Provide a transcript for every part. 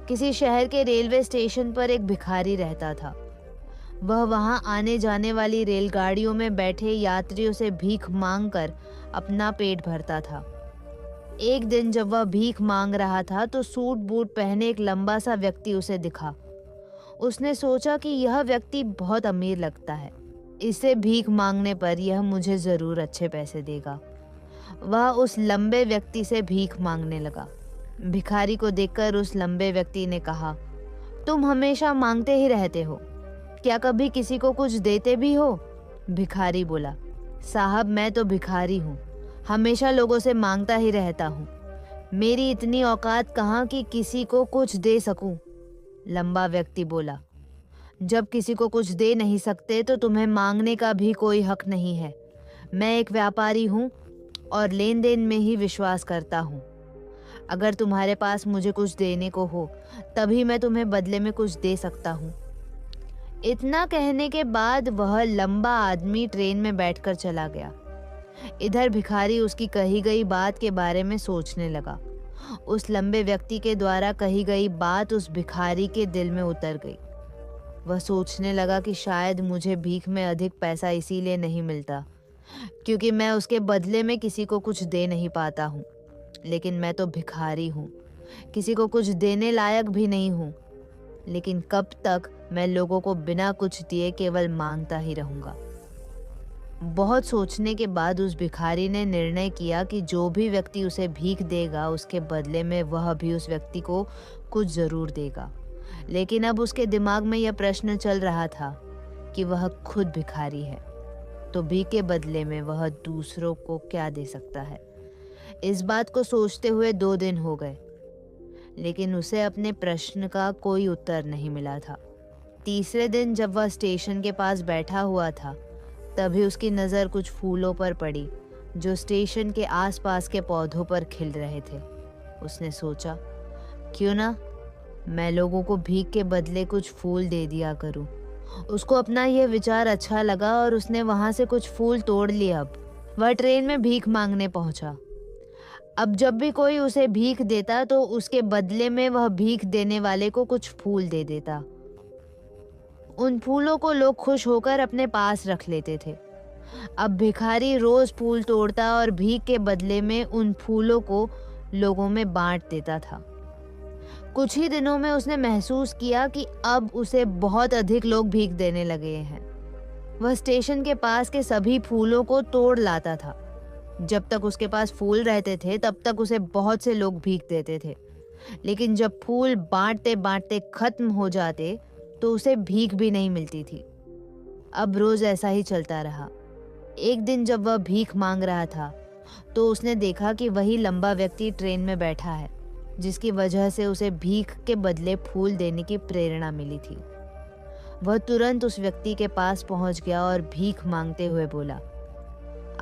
किसी शहर के रेलवे स्टेशन पर एक भिखारी रहता था। वह वहां आने जाने वाली रेलगाड़ियों में बैठे यात्रियों से भीख मांगकर अपना पेट भरता था। एक दिन जब वह भीख मांग रहा था तो सूट बूट पहने एक लंबा सा व्यक्ति उसे दिखा। उसने सोचा कि यह व्यक्ति बहुत अमीर लगता है, इसे भीख मांगने पर यह मुझे जरूर अच्छे पैसे देगा। वह उस लंबे व्यक्ति से भीख मांगने लगा। भिखारी को देखकर उस लंबे व्यक्ति ने कहा, तुम हमेशा मांगते ही रहते हो, क्या कभी किसी को कुछ देते भी हो? भिखारी बोला, साहब मैं तो भिखारी हूँ, हमेशा लोगों से मांगता ही रहता हूँ। मेरी इतनी औकात कहाँ कि किसी को कुछ दे सकूं। लंबा व्यक्ति बोला, जब किसी को कुछ दे नहीं सकते तो तुम्हें मांगने का भी कोई हक नहीं है। मैं एक व्यापारी हूँ और लेन देन में ही विश्वास करता हूँ। अगर तुम्हारे पास मुझे कुछ देने को हो तभी मैं तुम्हें बदले में कुछ दे सकता हूँ। इतना कहने के बाद वह लंबा आदमी ट्रेन में बैठकर चला गया। इधर भिखारी उसकी कही गई बात के बारे में सोचने लगा। उस लंबे व्यक्ति के द्वारा कही गई बात उस भिखारी के दिल में उतर गई। वह सोचने लगा कि शायद मुझे भीख में अधिक पैसा इसीलिए नहीं मिलता क्योंकि मैं उसके बदले में किसी को कुछ दे नहीं पाता हूँ। लेकिन मैं तो भिखारी हूँ, किसी को कुछ देने लायक भी नहीं हूँ। लेकिन कब तक मैं लोगों को बिना कुछ दिए केवल मांगता ही रहूँगा। बहुत सोचने के बाद उस भिखारी ने निर्णय किया कि जो भी व्यक्ति उसे भीख देगा उसके बदले में वह भी उस व्यक्ति को कुछ जरूर देगा। लेकिन अब उसके दिमाग में यह प्रश्न चल रहा था कि वह खुद भिखारी है तो भीख के बदले में वह दूसरों को क्या दे सकता है। इस बात को सोचते हुए 2 दिन हो गए, लेकिन उसे अपने प्रश्न का कोई उत्तर नहीं मिला था। तीसरे दिन जब वह स्टेशन के पास बैठा हुआ था तभी उसकी नज़र कुछ फूलों पर पड़ी जो स्टेशन के आसपास के पौधों पर खिल रहे थे। उसने सोचा, क्यों ना मैं लोगों को भीख के बदले कुछ फूल दे दिया करूं। उसको अपना यह विचार अच्छा लगा और उसने वहां से कुछ फूल तोड़ लिए। अब वह ट्रेन में भीख मांगने पहुंचा। अब जब भी कोई उसे भीख देता तो उसके बदले में वह भीख देने वाले को कुछ फूल दे देता। उन फूलों को लोग खुश होकर अपने पास रख लेते थे। अब भिखारी रोज फूल तोड़ता और भीख के बदले में उन फूलों को लोगों में बांट देता था। कुछ ही दिनों में उसने महसूस किया कि अब उसे बहुत अधिक लोग भीख देने लगे हैं। वह स्टेशन के पास के सभी फूलों को तोड़ लाता था। जब तक उसके पास फूल रहते थे तब तक उसे बहुत से लोग भीख देते थे, लेकिन जब फूल बांटते बांटते खत्म हो जाते तो उसे भीख भी नहीं मिलती थी। अब रोज ऐसा ही चलता रहा। एक दिन जब वह भीख मांग रहा था तो उसने देखा कि वही लंबा व्यक्ति ट्रेन में बैठा है जिसकी वजह से उसे भीख के बदले फूल देने की प्रेरणा मिली थी। वह तुरंत उस व्यक्ति के पास पहुंच गया और भीख मांगते हुए बोला,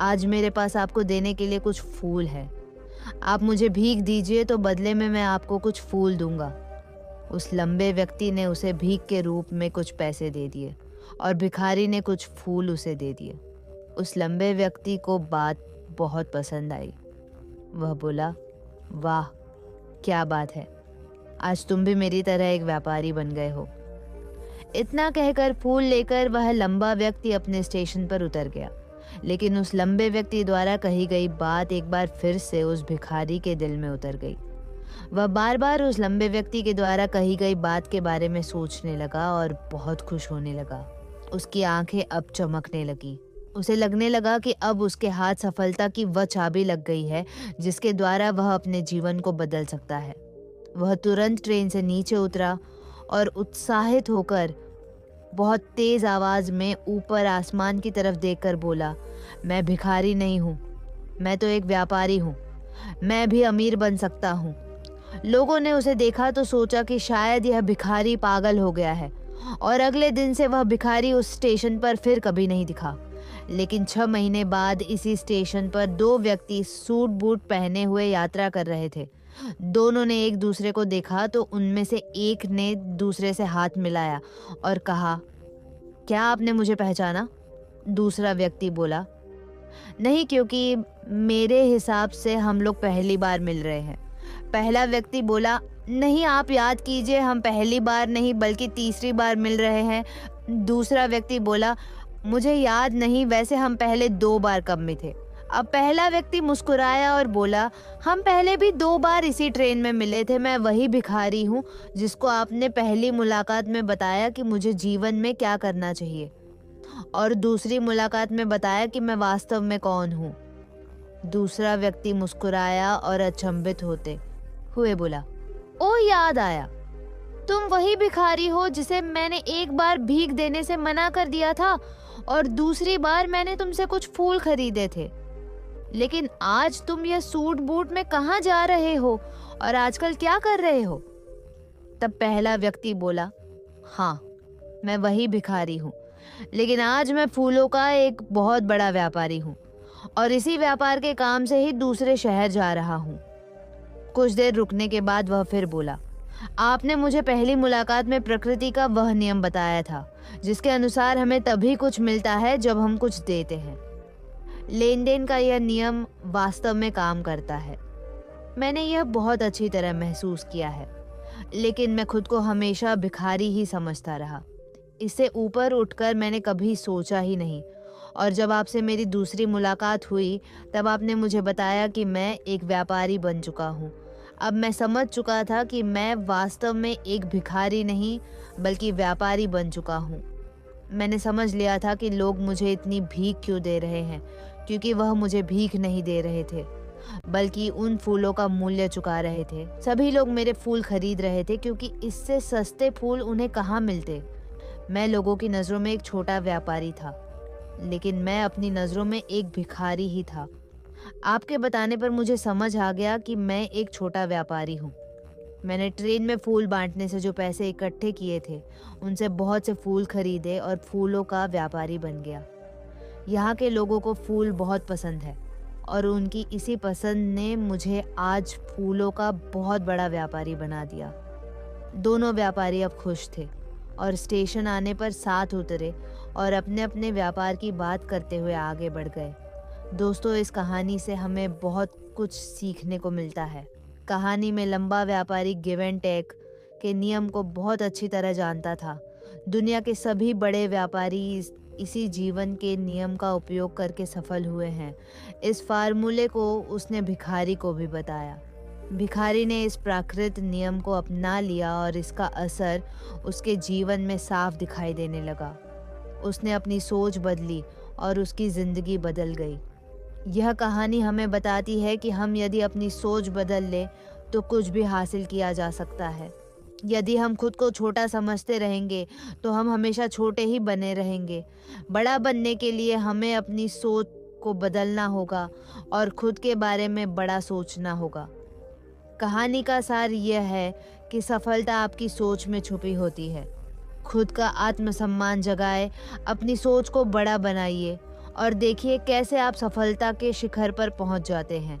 आज मेरे पास आपको देने के लिए कुछ फूल है। आप मुझे भीख दीजिए तो बदले में मैं आपको कुछ फूल दूंगा। उस लंबे व्यक्ति ने उसे भीख के रूप में कुछ पैसे दे दिए और भिखारी ने कुछ फूल उसे दे दिए। उस लंबे व्यक्ति को बात बहुत पसंद आई। वह बोला, वाह क्या बात है, आज तुम भी मेरी तरह एक व्यापारी बन गए हो। इतना कहकर फूल लेकर वह लंबा व्यक्ति अपने स्टेशन पर उतर गया। लेकिन उस लंबे व्यक्ति द्वारा कही गई बात एक बार फिर से उस भिखारी के दिल में उतर गई। वह बार बार उस लंबे व्यक्ति के द्वारा कही गई बात के बारे में सोचने लगा और बहुत खुश होने लगा। उसकी आंखें अब चमकने लगी। उसे लगने लगा कि अब उसके हाथ सफलता की वह चाबी लग गई है जिसके द्वारा वह अपने जीवन को बदल सकता है। वह तुरंत ट्रेन से नीचे उतरा और उत्साहित होकर बहुत तेज आवाज में ऊपर आसमान की तरफ देखकर बोला, मैं भिखारी नहीं हूँ, मैं तो एक व्यापारी हूँ, मैं भी अमीर बन सकता हूँ। लोगों ने उसे देखा तो सोचा कि शायद यह भिखारी पागल हो गया है और अगले दिन से वह भिखारी उस स्टेशन पर फिर कभी नहीं दिखा। लेकिन 6 महीने बाद इसी स्टेशन पर 2 व्यक्ति सूट बूट पहने हुए यात्रा कर रहे थे। दोनों ने एक दूसरे को देखा तो उनमें से एक ने दूसरे से हाथ मिलाया और कहा, क्या आपने मुझे पहचाना? दूसरा व्यक्ति बोला, नहीं, क्योंकि मेरे हिसाब से हम लोग पहली बार मिल रहे हैं। पहला व्यक्ति बोला, नहीं, आप याद कीजिए, हम पहली बार नहीं बल्कि तीसरी बार मिल रहे हैं। दूसरा व्यक्ति बोला, मुझे याद नहीं, वैसे हम पहले 2 बार कब में थे। अब पहला व्यक्ति मुस्कुराया और बोला, हम पहले भी 2 बार इसी ट्रेन में मिले थे। मैं वही भिखारी हूँ जिसको आपने पहली मुलाकात में बताया कि मुझे जीवन में क्या करना चाहिए, और दूसरी मुलाकात में बताया कि मैं वास्तव में कौन हूँ। दूसरा व्यक्ति मुस्कुराया और अचंभित होते हुए बोला, ओ याद आया, तुम वही भिखारी हो जिसे मैंने एक बार भीख देने से मना कर दिया था और दूसरी बार मैंने तुमसे कुछ फूल खरीदे थे। लेकिन आज तुम यह सूट बूट में कहाँ जा रहे हो और आजकल क्या कर रहे हो? तब पहला व्यक्ति बोला, हाँ, मैं वही भिखारी हूँ, लेकिन आज मैं फूलों का एक बहुत बड़ा व्यापारी हूँ और इसी व्यापार के काम से ही दूसरे शहर जा रहा हूँ। कुछ देर रुकने के बाद वह फिर बोला, आपने मुझे पहली मुलाकात में प्रकृति का वह नियम बताया था जिसके अनुसार हमें तभी कुछ मिलता है जब हम कुछ देते हैं। लेन देन का यह नियम वास्तव में काम करता है। मैंने यह बहुत अच्छी तरह महसूस किया है, लेकिन मैं खुद को हमेशा भिखारी ही समझता रहा। इससे ऊपर उठकर मैंने कभी सोचा ही नहीं, और जब आपसे मेरी दूसरी मुलाकात हुई तब आपने मुझे बताया कि मैं एक व्यापारी बन चुका हूँ। अब मैं समझ चुका था कि मैं वास्तव में एक भिखारी नहीं बल्कि व्यापारी बन चुका हूँ। मैंने समझ लिया था कि लोग मुझे इतनी भीख क्यों दे रहे हैं, क्योंकि वह मुझे भीख नहीं दे रहे थे बल्कि उन फूलों का मूल्य चुका रहे थे। सभी लोग मेरे फूल खरीद रहे थे क्योंकि इससे सस्ते फूल उन्हें कहाँ मिलते। मैं लोगों की नज़रों में एक छोटा व्यापारी था, लेकिन मैं अपनी नज़रों में एक भिखारी ही था। आपके बताने पर मुझे समझ आ गया कि मैं एक छोटा व्यापारी हूँ। मैंने ट्रेन में फूल बांटने से जो पैसे इकट्ठे किए थे उनसे बहुत से फूल खरीदे और फूलों का व्यापारी बन गया। यहाँ के लोगों को फूल बहुत पसंद है और उनकी इसी पसंद ने मुझे आज फूलों का बहुत बड़ा व्यापारी बना दिया। दोनों व्यापारी अब खुश थे और स्टेशन आने पर साथ उतरे और अपने अपने व्यापार की बात करते हुए आगे बढ़ गए। दोस्तों, इस कहानी से हमें बहुत कुछ सीखने को मिलता है। कहानी में लंबा व्यापारी गिव एंड टेक के नियम को बहुत अच्छी तरह जानता था। दुनिया के सभी बड़े व्यापारी इसी जीवन के नियम का उपयोग करके सफल हुए हैं। इस फार्मूले को उसने भिखारी को भी बताया। भिखारी ने इस प्राकृत नियम को अपना लिया और इसका असर उसके जीवन में साफ दिखाई देने लगा। उसने अपनी सोच बदली और उसकी जिंदगी बदल गई। यह कहानी हमें बताती है कि हम यदि अपनी सोच बदल लें तो कुछ भी हासिल किया जा सकता है। यदि हम खुद को छोटा समझते रहेंगे तो हम हमेशा छोटे ही बने रहेंगे। बड़ा बनने के लिए हमें अपनी सोच को बदलना होगा और खुद के बारे में बड़ा सोचना होगा। कहानी का सार यह है कि सफलता आपकी सोच में छुपी होती है। खुद का आत्मसम्मान जगाए, अपनी सोच को बड़ा बनाइए और देखिए कैसे आप सफलता के शिखर पर पहुंच जाते हैं।